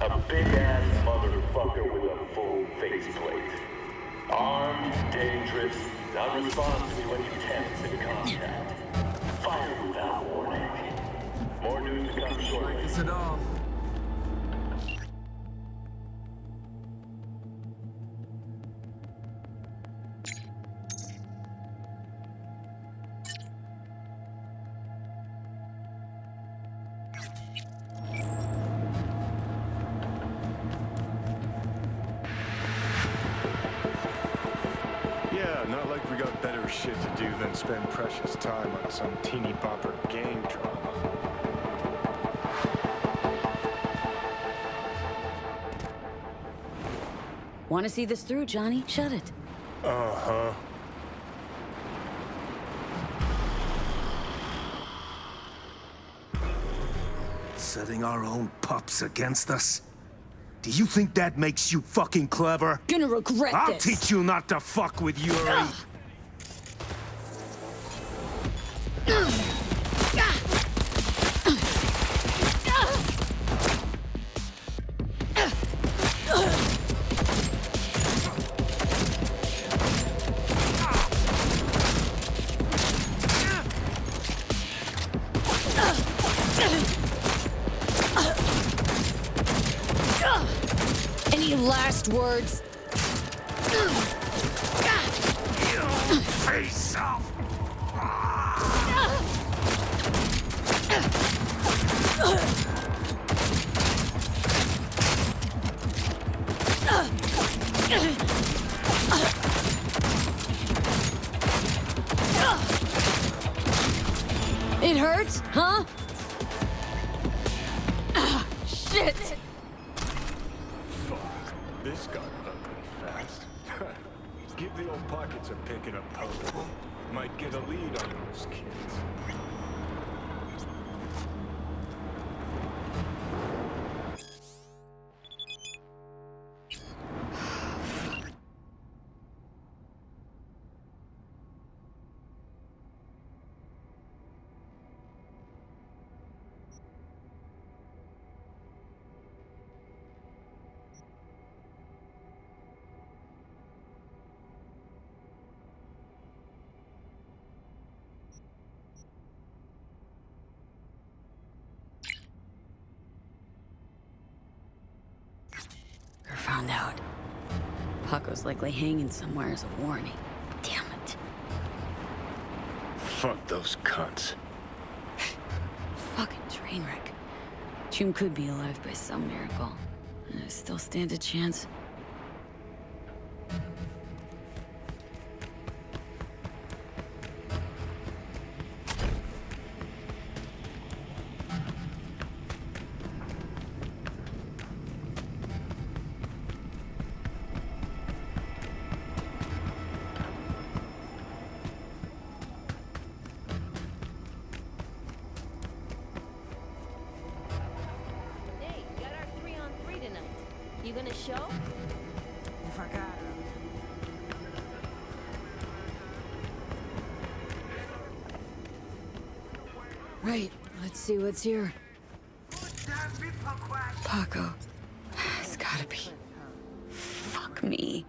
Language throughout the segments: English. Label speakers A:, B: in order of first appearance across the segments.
A: A big-ass motherfucker with a full faceplate. Armed, dangerous, unresponsive to any attempts at contact. Fire without warning. More news to come shortly.
B: Is it all?
C: Not like we got better shit to do than spend precious time on some teeny bopper gang drama.
D: Want to see this through, Johnny? Shut it.
C: Uh-huh.
E: Setting our own pups against us? Do you think that makes you fucking clever?
D: Gonna regret
E: I'll
D: this.
E: teach you not to fuck with Yuri.
D: Any last words?
E: Face off!
D: It hurts, huh? Shit!
C: This got ugly fast. Give the old pockets a pick and a poke. Might get a lead on those kids.
D: Found out. Paco's likely hanging somewhere as a warning. Damn it.
C: Fuck those cunts.
D: Fucking train wreck. June could be alive by some miracle. I still stand a chance.
F: You gonna show?
B: If I got her.
D: Right, let's see what's here. Paco. It's gotta be. Fuck me.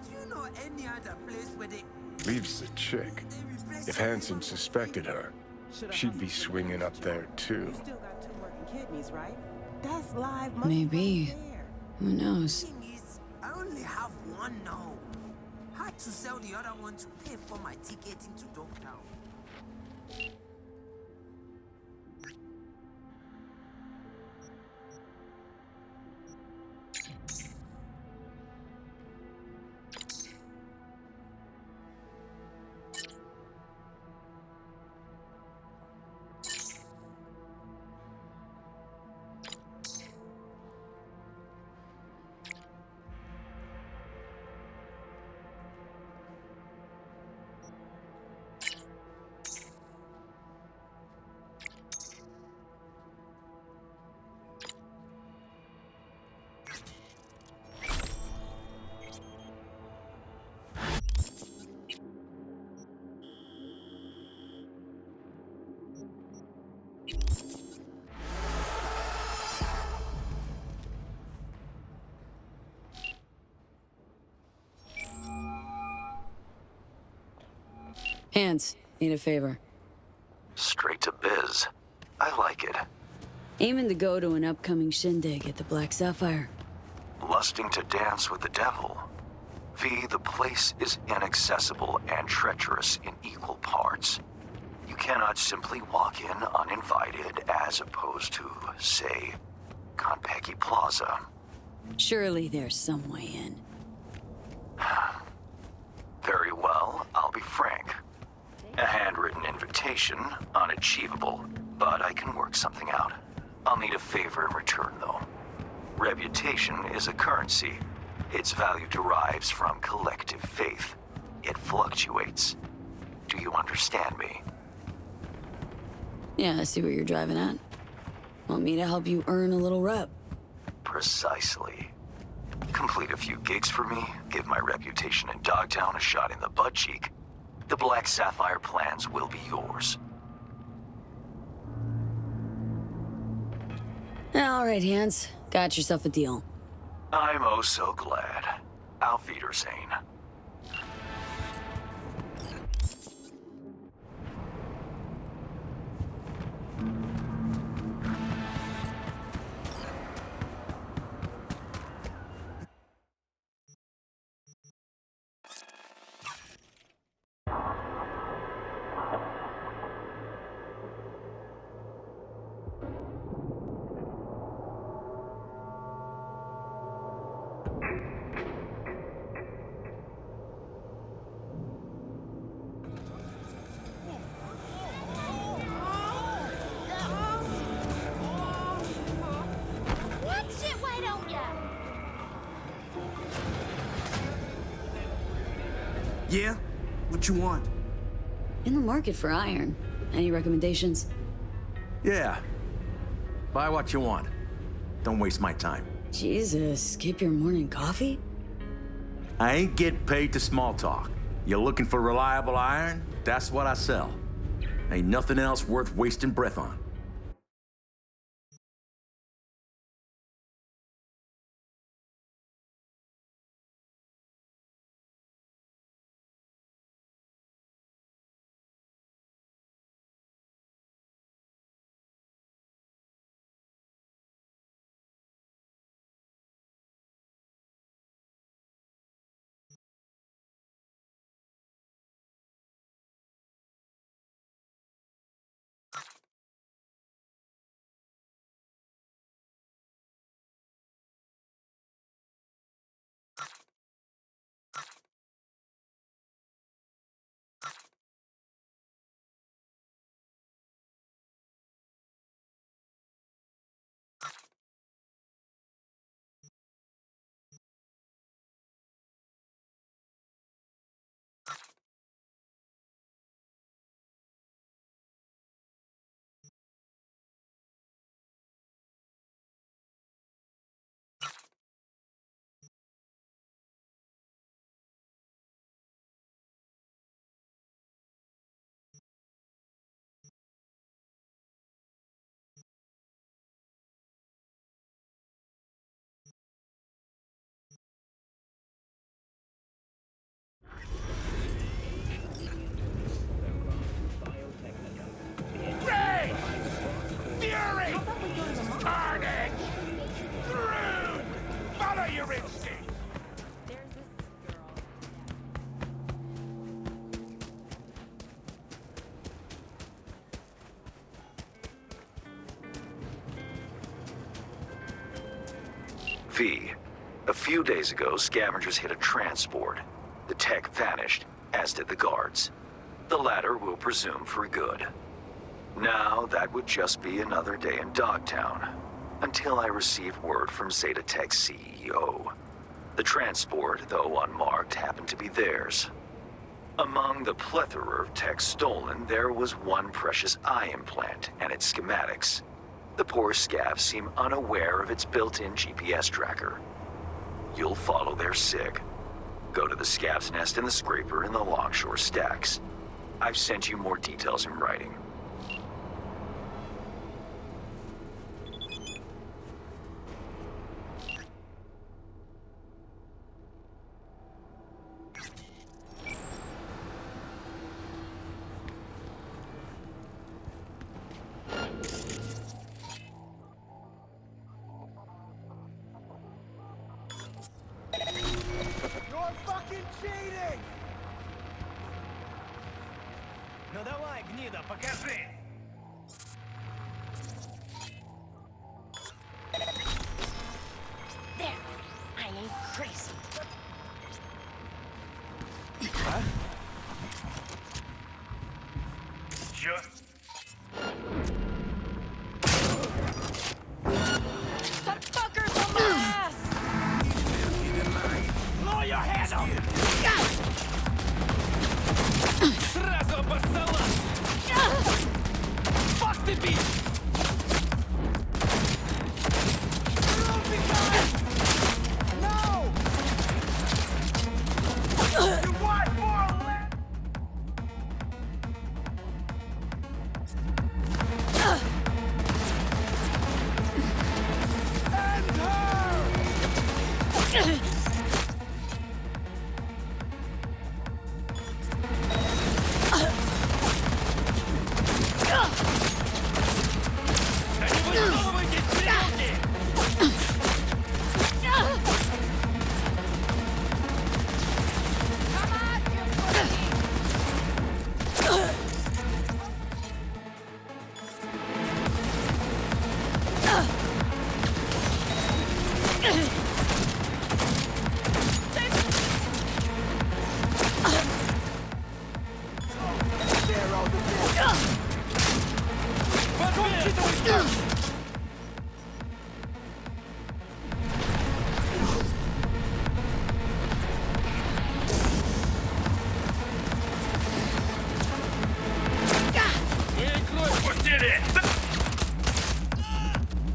B: Do you know any other place where they...
C: Leaves the chick. If Hansen suspected her, she'd be swinging up there too.
B: You still got 2 working kidneys, right? That's live money.
D: Maybe.
B: Right there.
D: Who knows?
B: Thing is, I only have one now. Had to sell the other one to pay for my ticket into Dogtown.
D: Hands, need a favor.
G: Straight to biz. I like it.
D: Aiming to go to an upcoming shindig at the Black Sapphire.
G: Lusting to dance with the devil. V, the place is inaccessible and treacherous in equal parts. You cannot simply walk in uninvited as opposed to, say, Konpeki Plaza.
D: Surely there's some way in.
G: Very well, I'll be frank. A handwritten invitation, unachievable, but I can work something out. I'll need a favor in return, though. Reputation is a currency. Its value derives from collective faith. It fluctuates. Do you understand me?
D: Yeah, I see what you're driving at. Want me to help you earn a little rep?
G: Precisely. Complete a few gigs for me, give my reputation in Dogtown a shot in the butt cheek. The Black Sapphire plans will be yours.
D: All right, Hans. Got yourself a deal.
G: I'm oh so glad. Auf Wiedersehen.
B: Yeah? What you want?
D: In the market for iron. Any recommendations?
E: Yeah. Buy what you want. Don't waste my time.
D: Jesus, skip your morning coffee?
E: I ain't getting paid to small talk. You're looking for reliable iron? That's what I sell. Ain't nothing else worth wasting breath on.
G: V, a few days ago, scavengers hit a transport. The tech vanished, as did the guards. The latter we'll presume for good. Now, that would just be another day in Dogtown, until I received word from Zeta Tech's CEO. The transport, though unmarked, happened to be theirs. Among the plethora of tech stolen, there was one precious eye implant and its schematics. The poor scavs seem unaware of its built-in GPS tracker. You'll follow their SIG. Go to the scav's nest in the scraper in the Longshore stacks. I've sent you more details in writing.
H: cheating! Ну давай, гнида, покажи!
F: There. I ain't crazy.
H: Huh?
C: Чё?
F: That fucker's on my ass!
H: Lower your hands up! Сразу обоссала! Fuck the beat! No! You want more left? And her!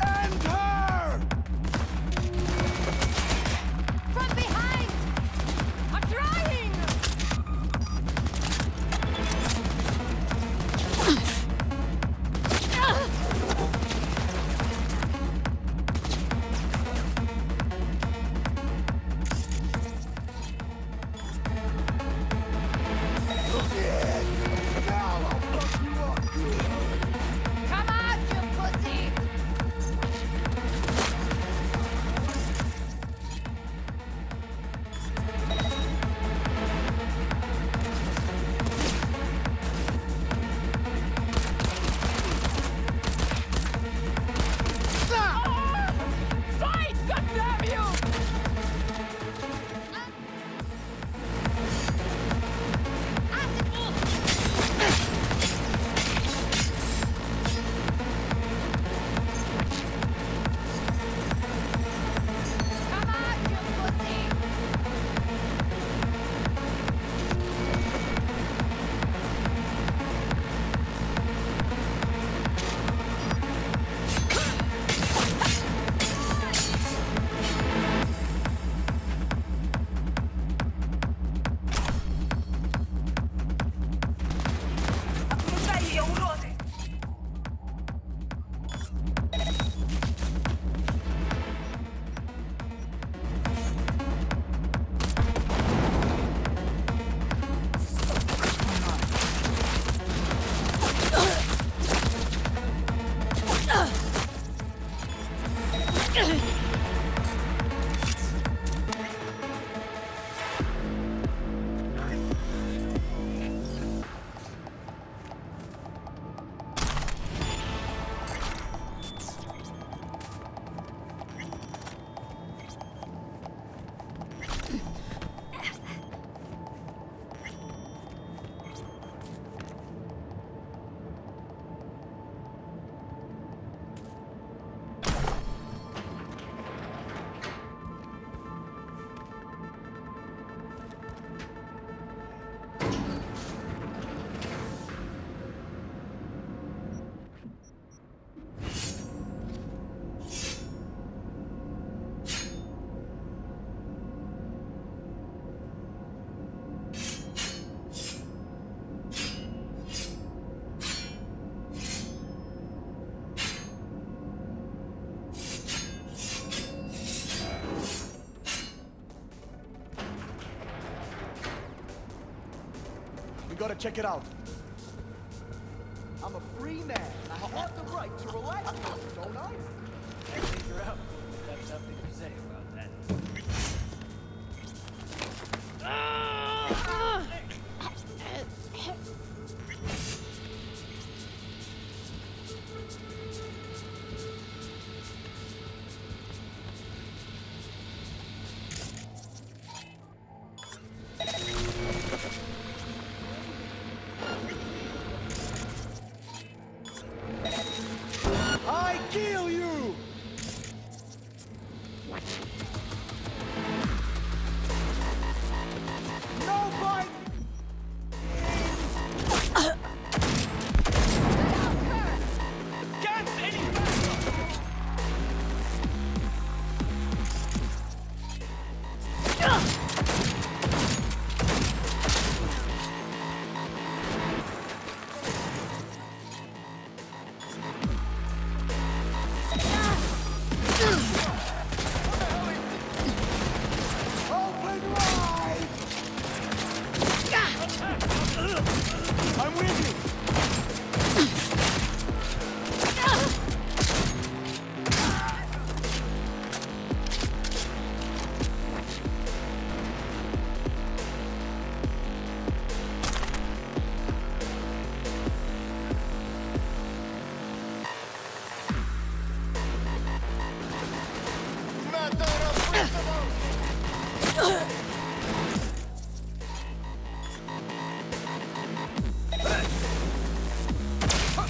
H: And her!
F: From behind! I'm trying! Come on, you pussy! Fight! Goddamn you! Come on, you pussy! Отпускай ее, уроды!
H: We gotta check it out. I'm a free man. I have the right to relax, don't I?
I: You're out. Have something to say about that.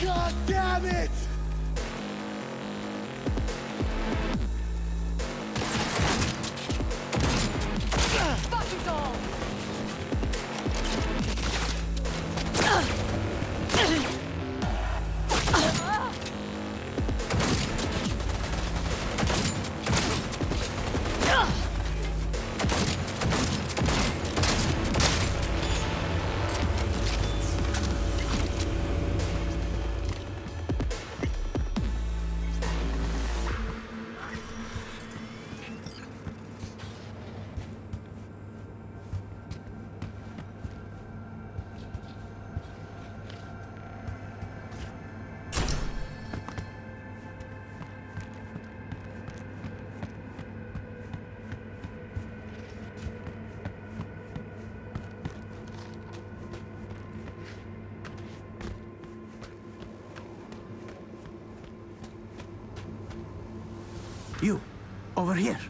H: God damn it!
F: Fuck it all!
J: You, over here.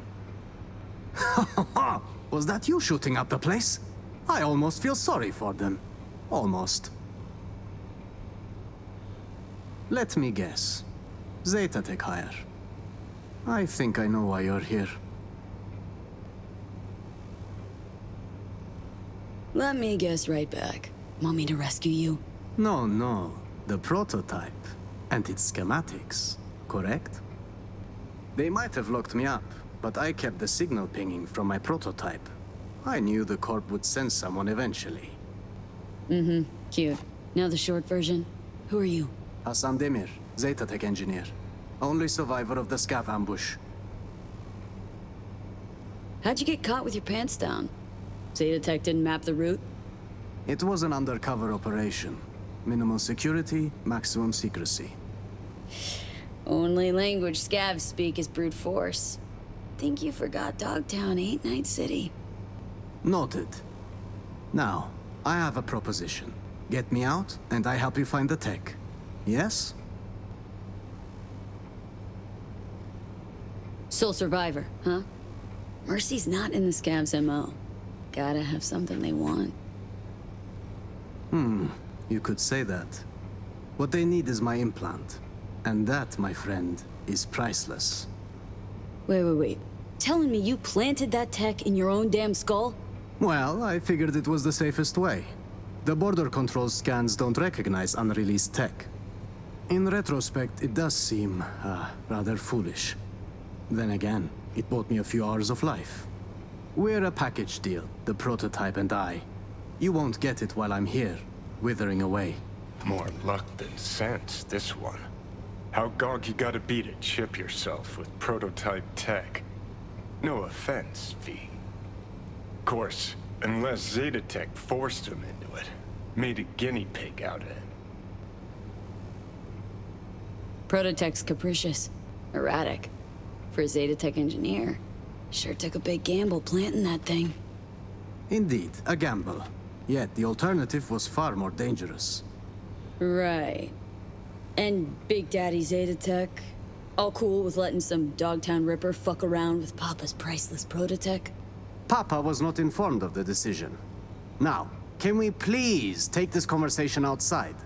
J: Was that you shooting up the place? I almost feel sorry for them. Almost. Let me guess. Zeta Tech hire. I think I know why you're here.
D: Let me guess right back. Want me to rescue you?
J: No. The prototype and its schematics, correct? They might have locked me up, but I kept the signal pinging from my prototype. I knew the Corp would send someone eventually.
D: Mm-hmm. Cute. Now the short version. Who are you?
J: Hassan Demir, Zeta Tech engineer. Only survivor of the scav ambush.
D: How'd you get caught with your pants down? Zeta Tech didn't map the route?
J: It was an undercover operation. Minimal security, maximum secrecy.
D: Only language scavs speak is brute force. Think you forgot Dogtown ain't Night City.
J: Noted. Now, I have a proposition. Get me out, and I help you find the tech. Yes?
D: Sole survivor, huh? Mercy's not in the scavs' MO. Gotta have something they want.
J: You could say that. What they need is my implant. And that, my friend, is priceless.
D: Wait. Telling me you planted that tech in your own damn skull?
J: Well, I figured it was the safest way. The border control scans don't recognize unreleased tech. In retrospect, it does seem, rather foolish. Then again, it bought me a few hours of life. We're a package deal, the prototype and I. You won't get it while I'm here, withering away.
C: More luck than sense, this one. How gonk you gotta be to chip yourself with prototype tech? No offense, V. Of course, unless Zeta Tech forced him into it. Made a guinea pig out of it.
D: Prototech's capricious. Erratic. For a Zeta Tech engineer. Sure took a big gamble planting that thing.
J: Indeed, a gamble. Yet the alternative was far more dangerous.
D: Right. And Big Daddy Zeta Tech? All cool with letting some Dogtown Ripper fuck around with Papa's priceless prototech?
J: Papa was not informed of the decision. Now, can we please take this conversation outside?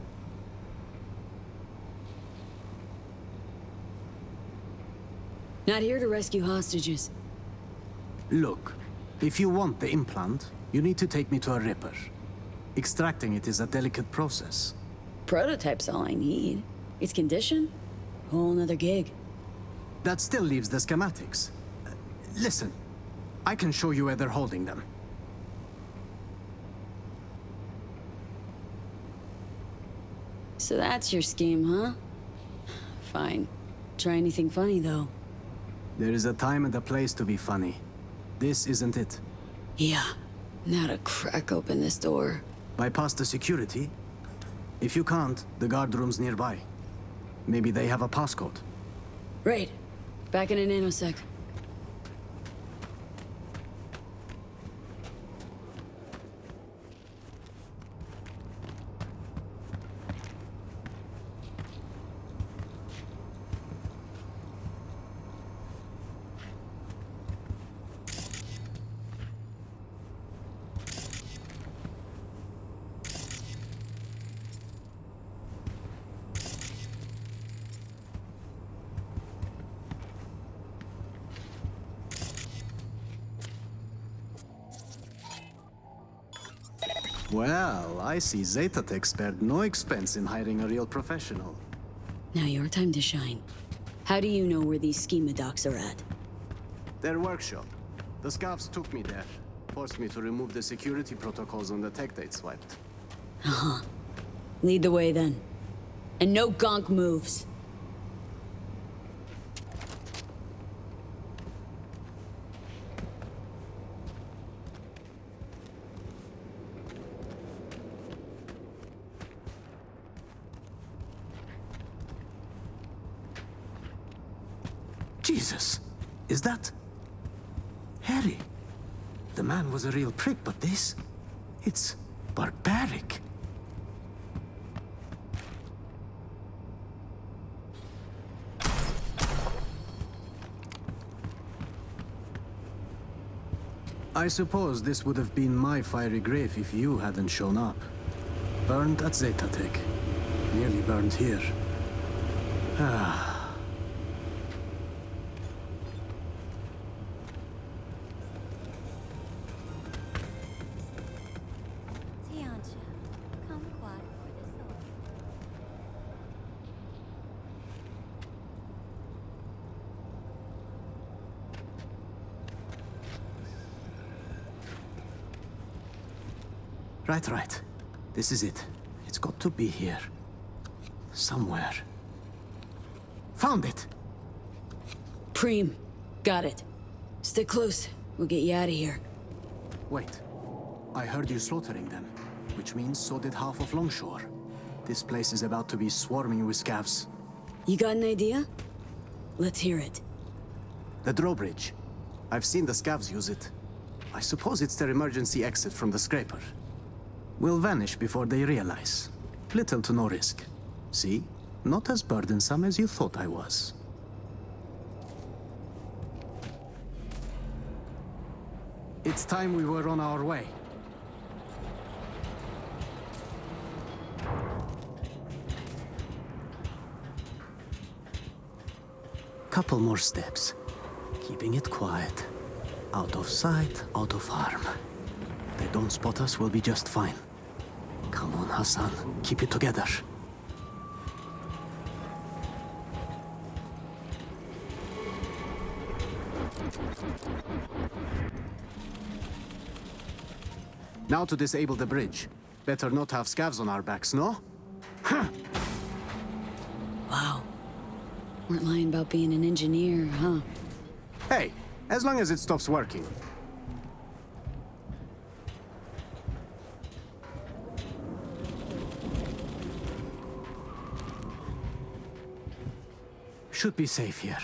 D: Not here to rescue hostages.
J: Look, if you want the implant, you need to take me to a Ripper. Extracting it is a delicate process.
D: Prototype's all I need. Its condition? Whole nother gig.
J: That still leaves the schematics. Listen, I can show you where they're holding them.
D: So that's your scheme, huh? Fine. Try anything funny, though.
J: There is a time and a place to be funny. This isn't it.
D: Yeah. Now to crack open this door.
J: Bypass the security? If you can't, the guard room's nearby. Maybe they have a passcode.
D: Right. Back in a nanosec.
J: Well, I see Zeta Tech spared no expense in hiring a real professional.
D: Now your time to shine. How do you know where these schema docs are at?
J: Their workshop. The scavs took me there. Forced me to remove the security protocols on the tech they'd swiped.
D: Uh-huh. Lead the way then. And no gonk moves.
J: Jesus! Is that... Harry? The man was a real prick, but this... It's barbaric. I suppose this would have been my fiery grave if you hadn't shown up. Burned at Zeta Tech. Nearly burned here. Ah... Right. This is it. It's got to be here. Somewhere. Found it!
D: Preem. Got it. Stick close. We'll get you out of here.
J: Wait. I heard you slaughtering them, which means so did half of Longshore. This place is about to be swarming with scavs.
D: You got an idea? Let's hear it.
J: The drawbridge. I've seen the scavs use it. I suppose it's their emergency exit from the scraper. We'll vanish before they realize. Little to no risk. See? Not as burdensome as you thought I was. It's time we were on our way. Couple more steps. Keeping it quiet. Out of sight, out of harm. They don't spot us, we'll be just fine. Come on, Hassan. Keep it together. Now to disable the bridge. Better not have scavs on our backs, no?
D: Wow. Weren't lying about being an engineer, huh?
J: Hey, as long as it stops working. Should be safe here.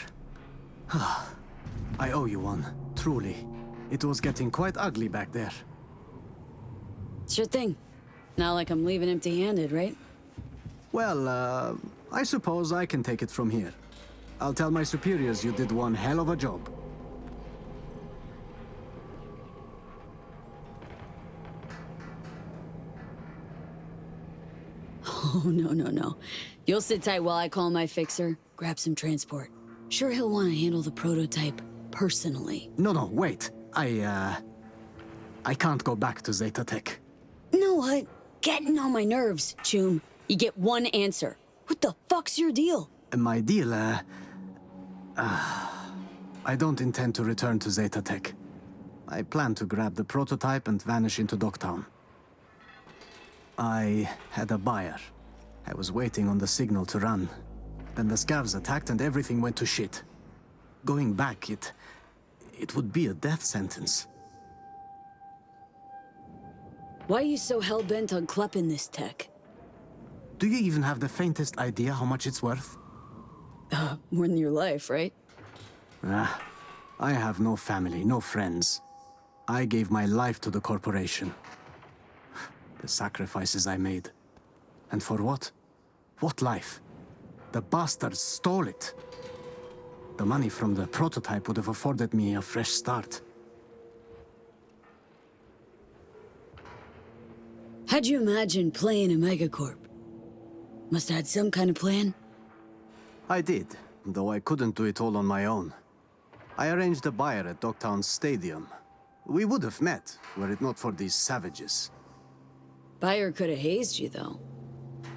J: I owe you one, truly. It was getting quite ugly back there.
D: Sure thing. Not like I'm leaving empty-handed, right?
J: Well, I suppose I can take it from here. I'll tell my superiors you did one hell of a job.
D: Oh, no. You'll sit tight while I call my fixer, grab some transport. Sure he'll want to handle the prototype personally.
J: No, wait. I can't go back to Zeta Tech.
D: know what? Getting on my nerves, Choom. You get one answer. What the fuck's your deal?
J: My deal, I don't intend to return to Zeta Tech. I plan to grab the prototype and vanish into Dogtown. I had a buyer. I was waiting on the signal to run. Then the scavs attacked and everything went to shit. Going back, it would be a death sentence.
D: Why are you so hell-bent on klepping this tech?
J: Do you even have the faintest idea how much it's worth?
D: More than your life, right?
J: I have no family, no friends. I gave my life to the corporation. The sacrifices I made. And for what? What life? The bastards stole it. The money from the prototype would have afforded me a fresh start.
D: How'd you imagine playing a megacorp? Must have had some kind of plan?
J: I did, though I couldn't do it all on my own. I arranged a buyer at Dogtown Stadium. We would have met, were it not for these savages.
D: Buyer could have hazed you, though.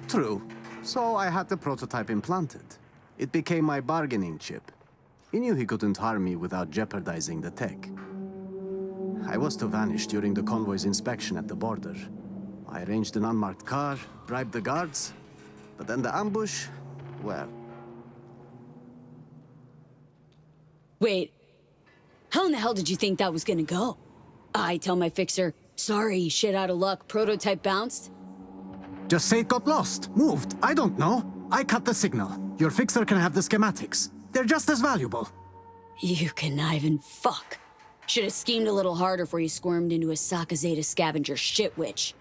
J: True. So I had the prototype implanted. It became my bargaining chip. He knew he couldn't harm me without jeopardizing the tech. I was to vanish during the convoy's inspection at the border. I arranged an unmarked car, bribed the guards, but then the ambush, well...
D: Wait, how in the hell did you think that was gonna go? I tell my fixer, sorry, shit out of luck, prototype bounced?
J: Just say it got lost, moved, I don't know. I cut the signal. Your fixer can have the schematics. They're just as valuable.
D: You conniving fuck. Should have schemed a little harder before you squirmed into a Saka Zeta scavenger shit witch.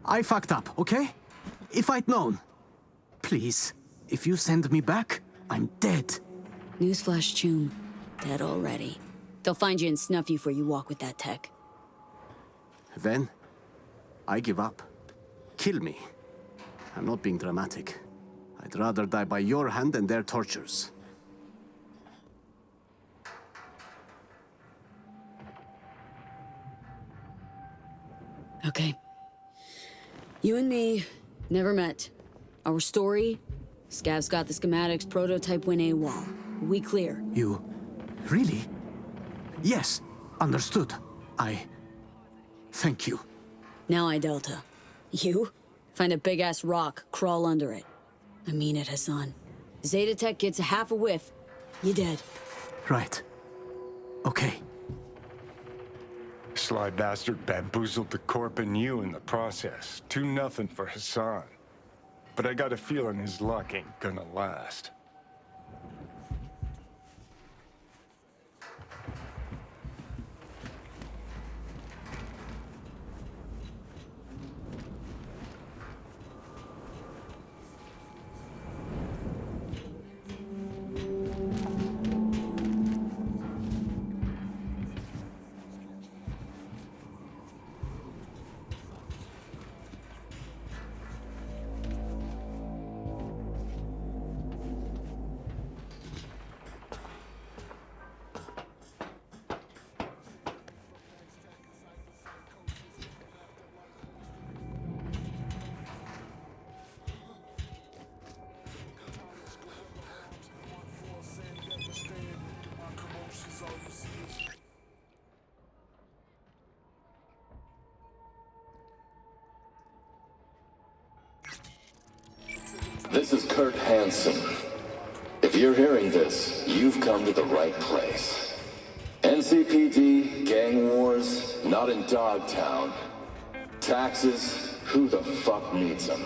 J: I fucked up, okay? If I'd known. Please, if you send me back, I'm dead.
D: Newsflash, Choom. Dead already. They'll find you and snuff you before you walk with that tech.
J: Then, I give up. Kill me. I'm not being dramatic. I'd rather die by your hand than their tortures.
D: Okay. You and me never met. Our story, Scav's got the schematics, prototype went AWOL. We clear.
J: You... really? Yes, understood. Thank you.
D: Now I Delta. You? Find a big-ass rock, crawl under it. I mean it, Hassan. Zeta Tech gets a half a whiff, you dead.
J: Right. Okay.
C: Sly bastard bamboozled the corp and you in the process. 2-0 for Hassan. But I got a feeling his luck ain't gonna last.
A: This is Kurt Hansen. If you're hearing this, you've come to the right place. NCPD, gang wars, not in Dogtown. Taxes, who the fuck needs them?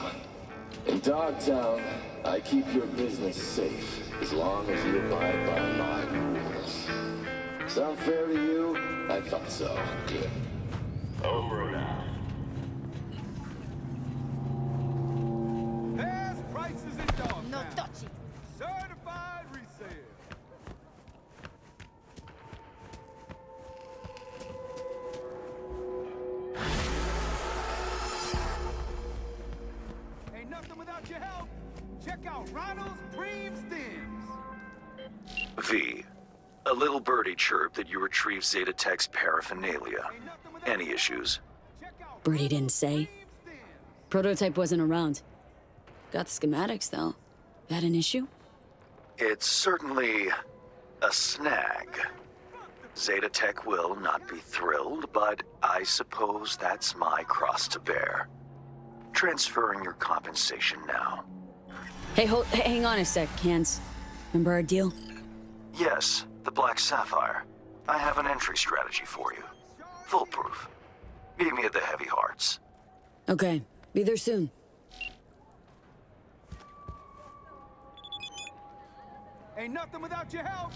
A: In Dogtown, I keep your business safe, as long as you abide by my rules. Sound fair to you? I thought so. Good. Over and out.
H: There's prices in Dogtown.
F: No touchy.
H: Certified resale. Ain't nothing without your help. Check out Ronald's Preem Stems.
G: V. A little birdie chirped that you retrieved Zeta Tech's paraphernalia. Any issues?
D: Birdie didn't say. Prototype wasn't around. Got the schematics, though. That an issue?
G: It's certainly a snag. Zeta Tech will not be thrilled, but I suppose that's my cross to bear. Transferring your compensation now.
D: Hey, hang on a sec, Hans. Remember our deal?
G: Yes, the Black Sapphire. I have an entry strategy for you. Foolproof. Meet me at the Heavy Hearts.
D: Okay, be there soon.
H: Ain't nothing without your help.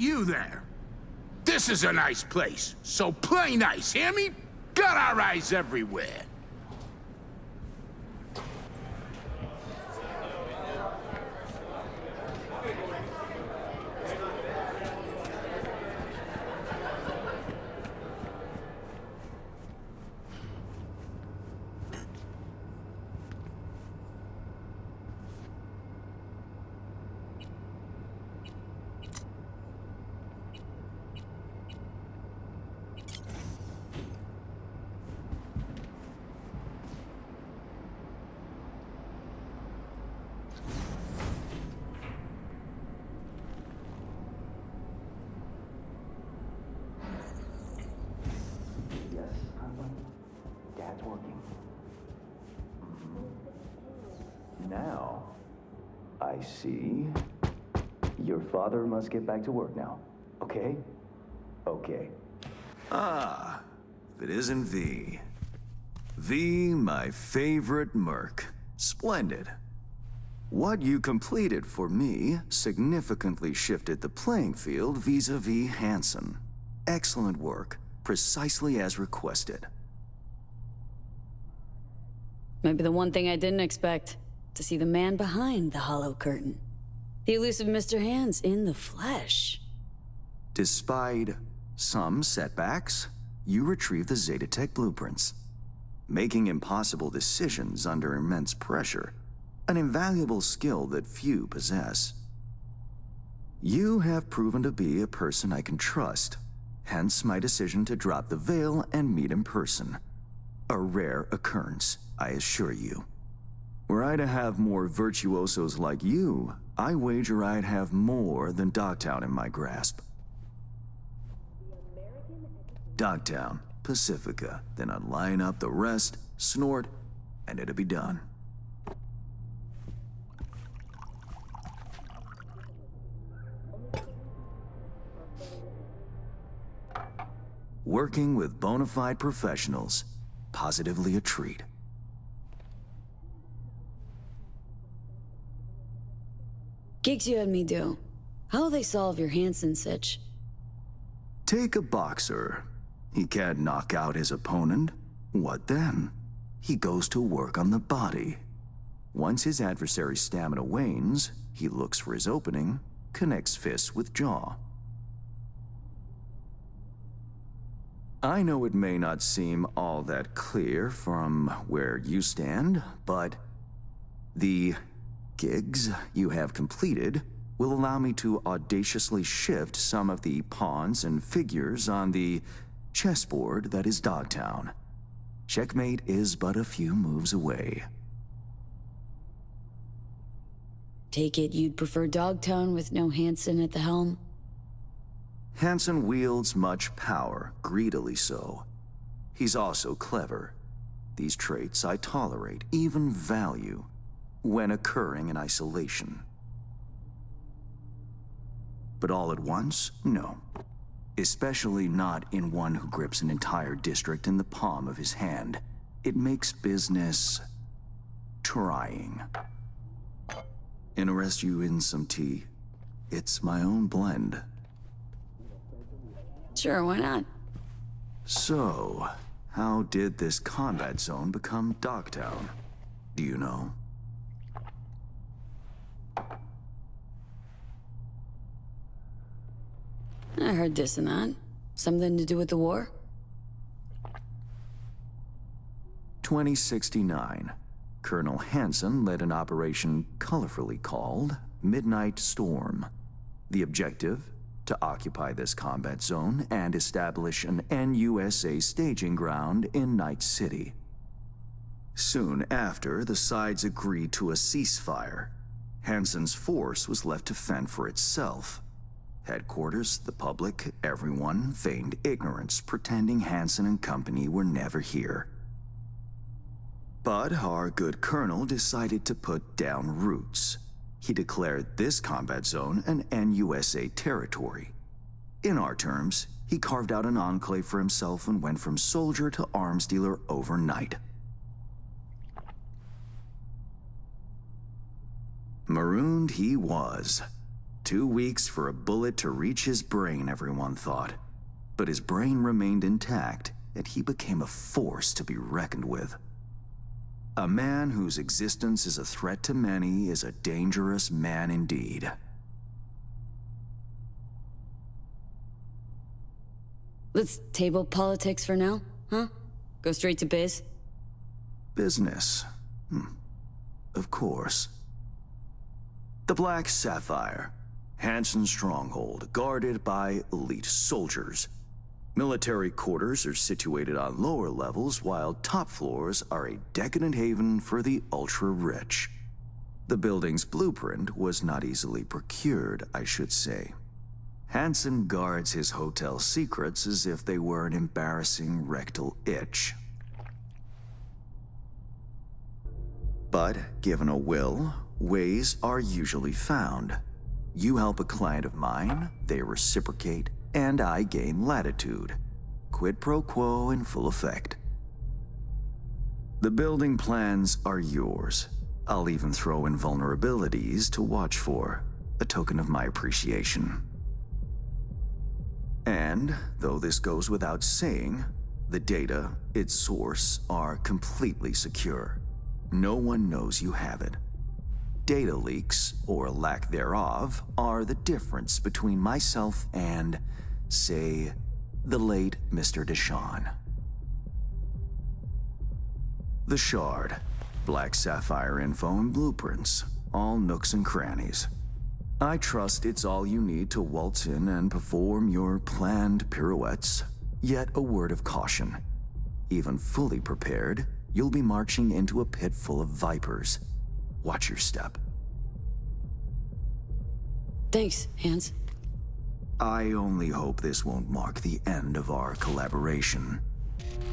K: you there. This is a nice place, so play nice, hear me? Got our eyes everywhere.
L: Dad's working. Now, I see. Your father must get back to work now. Okay? Okay.
G: Ah, if it isn't V. V, my favorite merc. Splendid. What you completed for me significantly shifted the playing field vis-a-vis Hansen. Excellent work, precisely as requested.
D: Maybe the one thing I didn't expect, to see the man behind the hollow curtain. The elusive Mr. Hands in the flesh.
G: Despite some setbacks, you retrieved the Zetatech blueprints. Making impossible decisions under immense pressure, an invaluable skill that few possess. You have proven to be a person I can trust, hence my decision to drop the veil and meet in person. A rare occurrence, I assure you. Were I to have more virtuosos like you, I wager I'd have more than Dogtown in my grasp. Dogtown, Pacifica, then I'd line up the rest, snort, and it'd be done. Working with bona fide professionals, positively a treat.
D: Gigs you had me do. How'll they solve your Hansen sitch?
G: Take a boxer. He can't knock out his opponent. What then? He goes to work on the body. Once his adversary's stamina wanes, he looks for his opening, connects fists with jaw. I know it may not seem all that clear from where you stand, but the gigs you have completed will allow me to audaciously shift some of the pawns and figures on the chessboard that is Dogtown. Checkmate is but a few moves away.
D: Take it you'd prefer Dogtown with no Hansen at the helm?
G: Hansen wields much power, greedily so. He's also clever. These traits I tolerate, even value, when occurring in isolation. But all at once, no. Especially not in one who grips an entire district in the palm of his hand. It makes business trying. Interest you in some tea? It's my own blend.
D: Sure, why not?
G: So, how did this combat zone become Dogtown? Do you know?
D: I heard this and that. Something to do with the war?
G: 2069. Colonel Hansen led an operation colorfully called Midnight Storm. The objective? To occupy this combat zone and establish an NUSA staging ground in Night City. Soon after, the sides agreed to a ceasefire. Hansen's force was left to fend for itself. Headquarters, the public, everyone feigned ignorance, pretending Hansen and company were never here. But our good colonel decided to put down roots. He declared this combat zone an NUSA territory. In our terms, he carved out an enclave for himself and went from soldier to arms dealer overnight. Marooned he was. 2 weeks for a bullet to reach his brain, everyone thought. But his brain remained intact, and he became a force to be reckoned with. A man whose existence is a threat to many is a dangerous man indeed.
D: Let's table politics for now, huh? Go straight to biz?
G: Business. Of course. The Black Sapphire. Hansen's stronghold, guarded by elite soldiers. Military quarters are situated on lower levels, while top floors are a decadent haven for the ultra-rich. The building's blueprint was not easily procured, I should say. Hansen guards his hotel secrets as if they were an embarrassing rectal itch. But given a will, ways are usually found. You help a client of mine, they reciprocate, and I gain latitude. Quid pro quo in full effect. The building plans are yours. I'll even throw in vulnerabilities to watch for, a token of my appreciation. And, though this goes without saying, the data, its source, are completely secure. No one knows you have it. Data leaks, or lack thereof, are the difference between myself and, say, the late Mr. Deshawn. The Shard. Black Sapphire info and blueprints. All nooks and crannies. I trust it's all you need to waltz in and perform your planned pirouettes. Yet a word of caution. Even fully prepared, you'll be marching into a pit full of vipers. Watch your step.
D: Thanks, Hans.
G: I only hope this won't mark the end of our collaboration.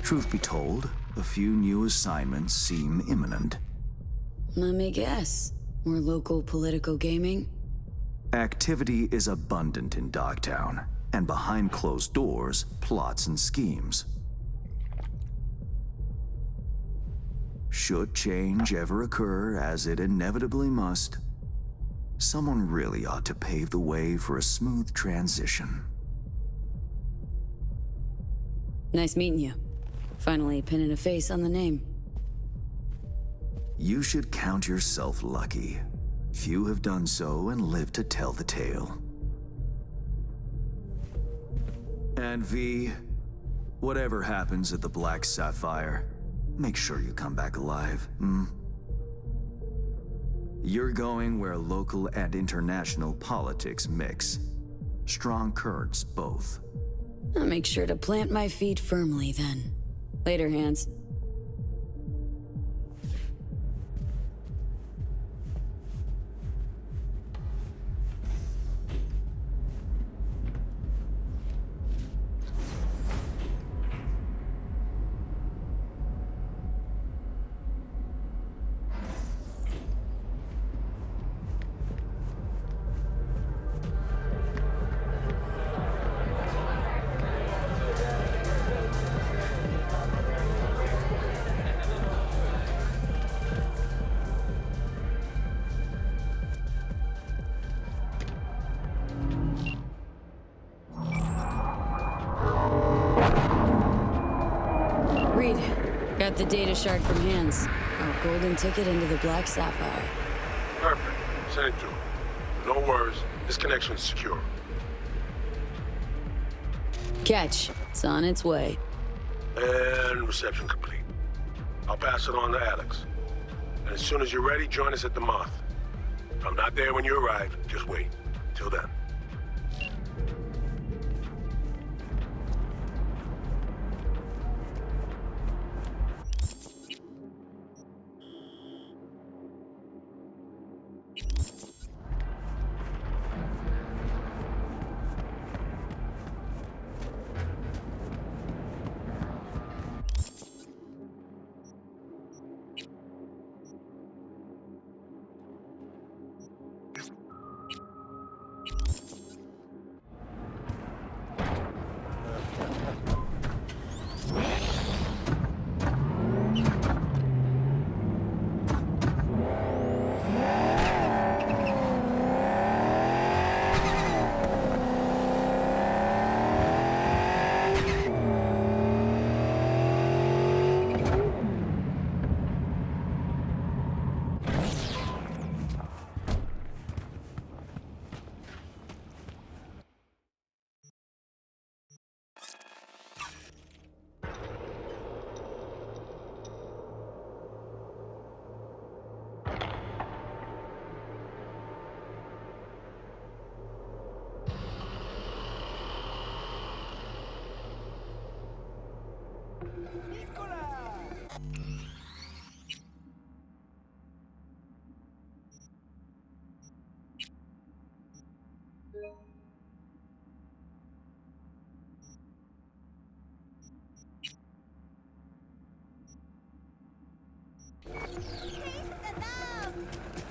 G: Truth be told, a few new assignments seem imminent.
D: Let me guess. More local political gaming?
G: Activity is abundant in Dogtown, and behind closed doors, plots and schemes. Should change ever occur, as it inevitably must, someone really ought to pave the way for a smooth transition.
D: Nice meeting you. Finally pinning a face on the name.
G: You should count yourself lucky. Few have done so and lived to tell the tale. And V, whatever happens at the Black Sapphire, make sure you come back alive, You're going where local and international politics mix. Strong currents, both.
D: I'll make sure to plant my feet firmly then. Later, Hans. Got the data shard from Hans. Our golden ticket into the Black Sapphire.
M: Perfect. Send it through. No worries. This connection's secure.
D: Catch. It's on its way.
M: And reception complete. I'll pass it on to Alex. And as soon as you're ready, join us at the Moth. If I'm not there when you arrive, just wait. Till then.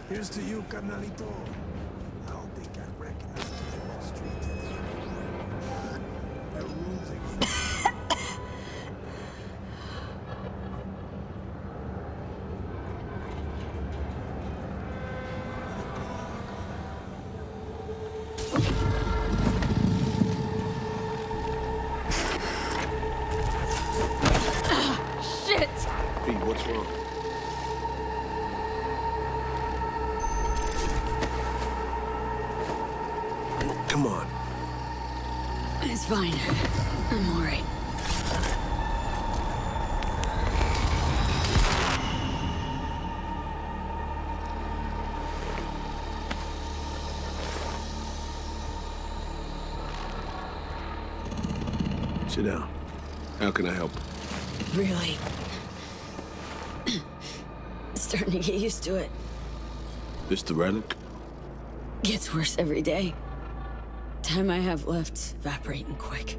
K: Here's to you, carnalito. I don't think I recognize you on the street today. The rules exist.
F: Shit!
M: Pete, what's wrong? Come on.
D: It's fine. I'm all right.
M: Sit down. How can I help?
D: Really? Starting to get used to it.
M: This the relic?
D: Gets worse every day. Time I have left's evaporating quick.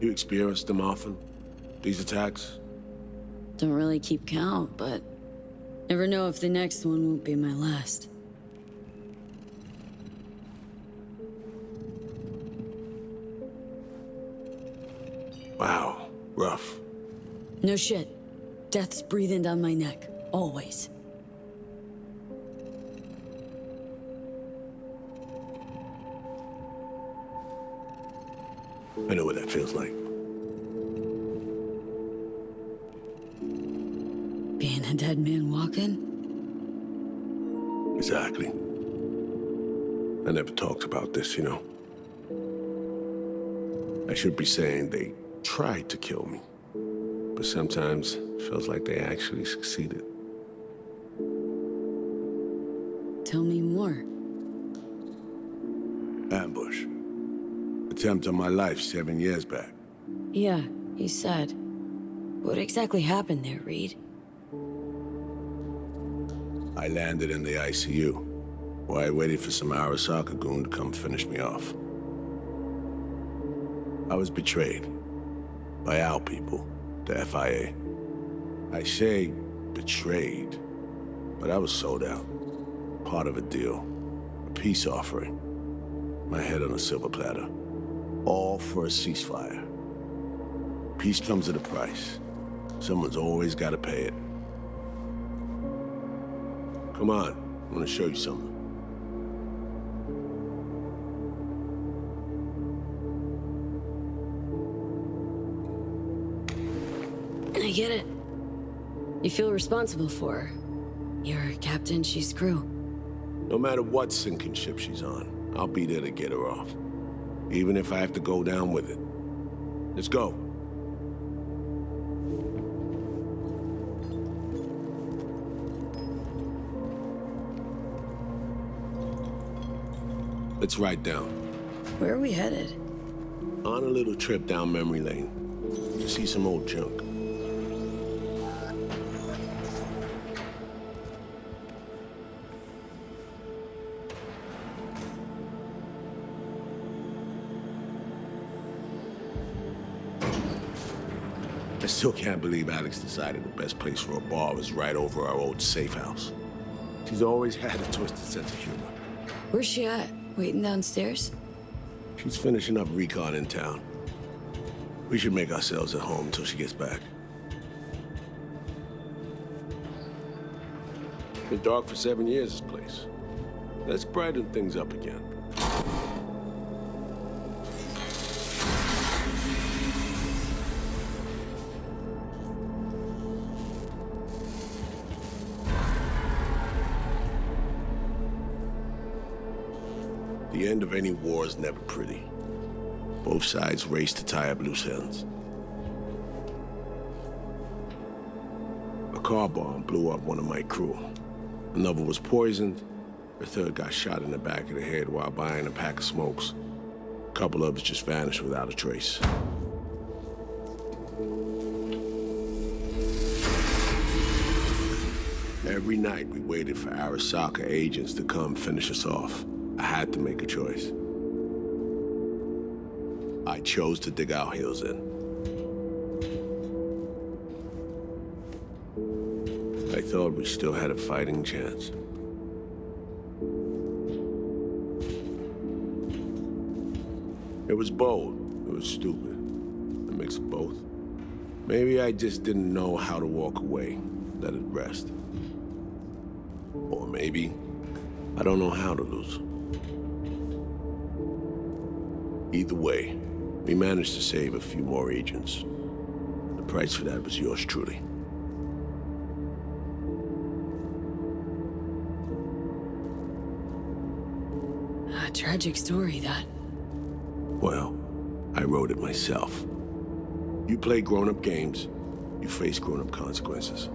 M: You experience them often? These attacks?
D: Don't really keep count, but never know if the next one won't be my last.
M: Wow, rough.
D: No shit. Death's breathing down my neck. Always.
M: I know what that feels like.
D: Being a dead man walking?
M: Exactly. I never talked about this, you know. I should be saying they tried to kill me, but sometimes it feels like they actually succeeded.
D: Tell me more.
M: Ambush. Attempt on my life 7 years back.
D: Yeah, you said. What exactly happened there, Reed?
M: I landed in the ICU, while I waited for some Arasaka goon to come finish me off. I was betrayed by our people, the FIA. I say betrayed, but I was sold out. Part of a deal, a peace offering. My head on a silver platter. All for a ceasefire. Peace comes at a price. Someone's always got to pay it. Come on, I want to show you something.
D: I get it. You feel responsible for her. You're captain, she's crew.
M: No matter what sinking ship she's on, I'll be there to get her off. Even if I have to go down with it. Let's go. Let's ride down.
D: Where are we headed?
M: On a little trip down memory lane. To see some old junk. I still can't believe Alex decided the best place for a bar was right over our old safe house. She's always had a twisted sense of humor.
D: Where's she at? Waiting downstairs?
M: She's finishing up recon in town. We should make ourselves at home until she gets back. Been dark for 7 years, this place. Let's brighten things up again. The end of any war is never pretty. Both sides race to tie up loose ends. A car bomb blew up one of my crew. Another was poisoned. A third got shot in the back of the head while buying a pack of smokes. A couple of us just vanished without a trace. Every night we waited for Arasaka agents to come finish us off. I had to make a choice. I chose to dig our heels in. I thought we still had a fighting chance. It was bold. It was stupid. A mix of both. Maybe I just didn't know how to walk away, let it rest. Or maybe I don't know how to lose. Either way, we managed to save a few more agents. The price for that was yours truly.
D: A tragic story, that.
M: Well, I wrote it myself. You play grown-up games, you face grown-up consequences.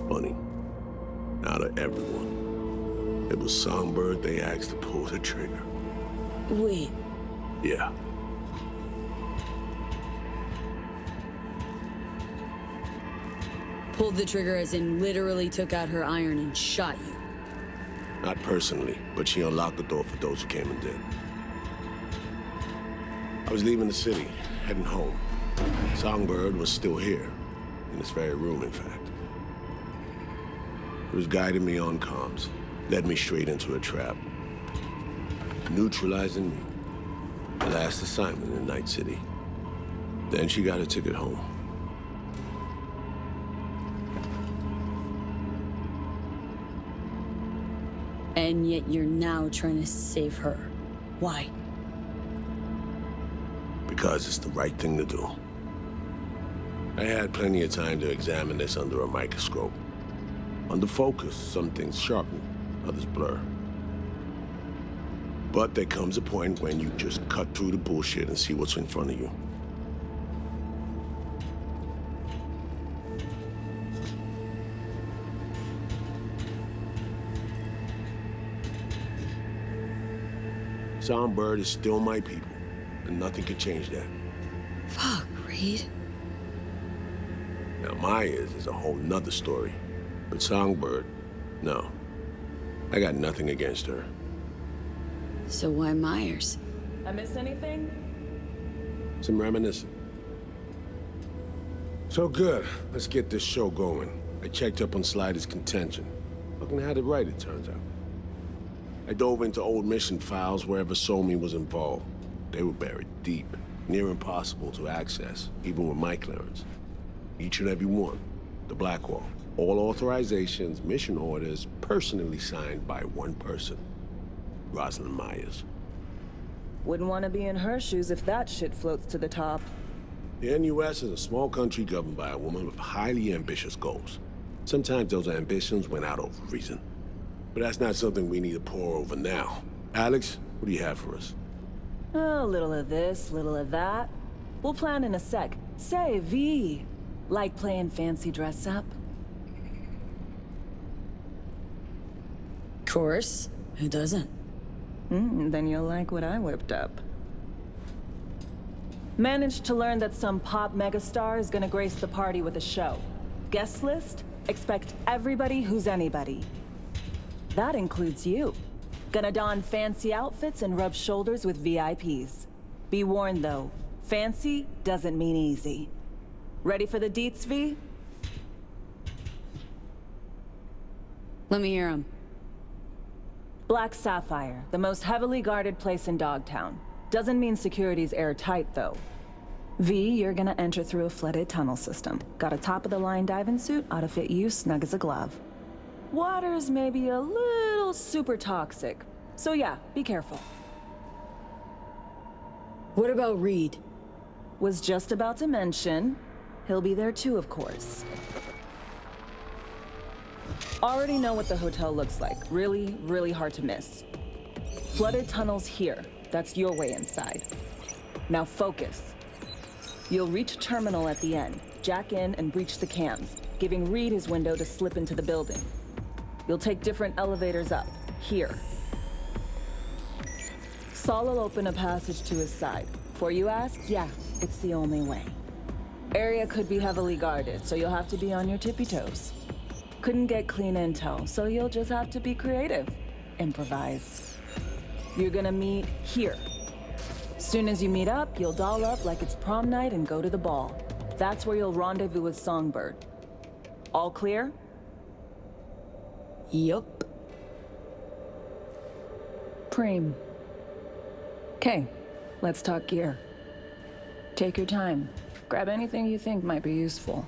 M: Funny. Out of everyone, it was Songbird they asked to pull the trigger.
D: Wait.
M: Yeah.
D: Pulled the trigger as in literally took out her iron and shot you.
M: Not personally, but she unlocked the door for those who came and did. I was leaving the city, heading home. Songbird was still here, in this very room, in fact. It was guiding me on comms, led me straight into a trap. Neutralizing me. The last assignment in Night City. Then she got a ticket home.
D: And yet you're now trying to save her. Why?
M: Because it's the right thing to do. I had plenty of time to examine this under a microscope. Under focus, some things sharpen, others blur. But there comes a point when you just cut through the bullshit and see what's in front of you. Songbird is still my people, and nothing can change that.
D: Fuck, Reed.
M: Now Myers is a whole nother story. But Songbird, no. I got nothing against her.
D: So why Myers?
F: I miss anything?
M: Some reminiscing. So good, let's get this show going. I checked up on Slider's contention. Fucking had it right, it turns out. I dove into old mission files wherever Somi was involved. They were buried deep, near impossible to access, even with my clearance. Each and every one, the Blackwall. All authorizations, mission orders, personally signed by one person, Rosalind Myers.
F: Wouldn't want to be in her shoes if that shit floats to the top.
M: The NUS is a small country governed by a woman with highly ambitious goals. Sometimes those ambitions went out over reason. But that's not something we need to pour over now. Alex, what do you have for us?
F: A little of this, little of that. We'll plan in a sec. Say, V, like playing fancy dress up?
D: Course. Who doesn't?
F: Then you'll like what I whipped up. Managed to learn that some pop megastar is gonna grace the party with a show. Guest list? Expect everybody who's anybody. That includes you. Gonna don fancy outfits and rub shoulders with VIPs. Be warned though, fancy doesn't mean easy. Ready for the deets, V?
D: Let me hear him.
F: Black Sapphire, the most heavily guarded place in Dogtown. Doesn't mean security's airtight, though. V, you're gonna enter through a flooded tunnel system. Got a top-of-the-line diving suit, ought to fit you snug as a glove. Water's maybe a little super toxic. So yeah, be careful.
D: What about Reed?
F: Was just about to mention. He'll be there too, of course. Already know what the hotel looks like. Really, really hard to miss. Flooded tunnels here. That's your way inside. Now focus. You'll reach a terminal at the end, jack in and breach the cams, giving Reed his window to slip into the building. You'll take different elevators up, here. Saul will open a passage to his side. Before you ask, yeah, it's the only way. Area could be heavily guarded, so you'll have to be on your tippy toes. Couldn't get clean intel, so you'll just have to be creative. Improvise. You're gonna meet here. Soon as you meet up, you'll doll up like it's prom night and go to the ball. That's where you'll rendezvous with Songbird. All clear?
D: Yup.
F: Preem. Okay, let's talk gear. Take your time. Grab anything you think might be useful.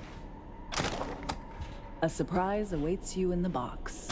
F: A surprise awaits you in the box.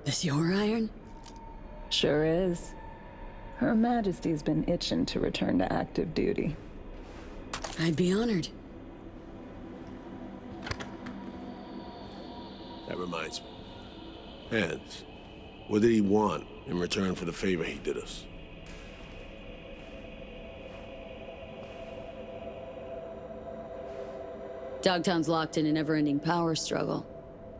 D: This your iron?
F: Sure is. Her Majesty's been itching to return to active duty.
D: I'd be honored.
M: That reminds me. Hans, what did he want in return for the favor he did us?
D: Dogtown's locked in a never-ending power struggle.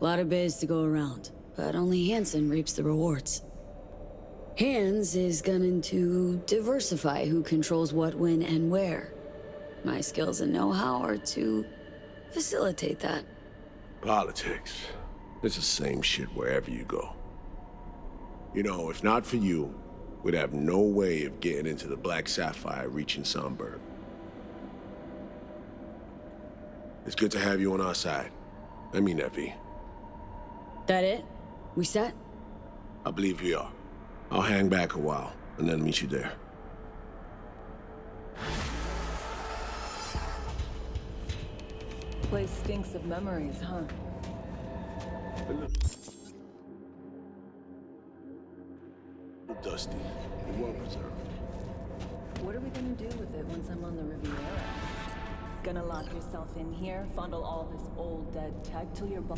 D: A lot of bays to go around, but only Hansen reaps the rewards. Hans is gunning to diversify who controls what, when, and where. My skills and know-how are to facilitate that.
M: Politics. It's the same shit wherever you go. You know, if not for you, we'd have no way of getting into the Black Sapphire reaching Songbird. It's good to have you on our side. I mean that, V.
D: That it? We set?
M: I believe we are. I'll hang back a while, and then meet you there.
F: Place stinks of memories, huh?
M: Dusty, but well preserved.
F: What are we gonna do with it once I'm on the Riviera? Gonna lock yourself in here, fondle all this old dead tech till you're bu-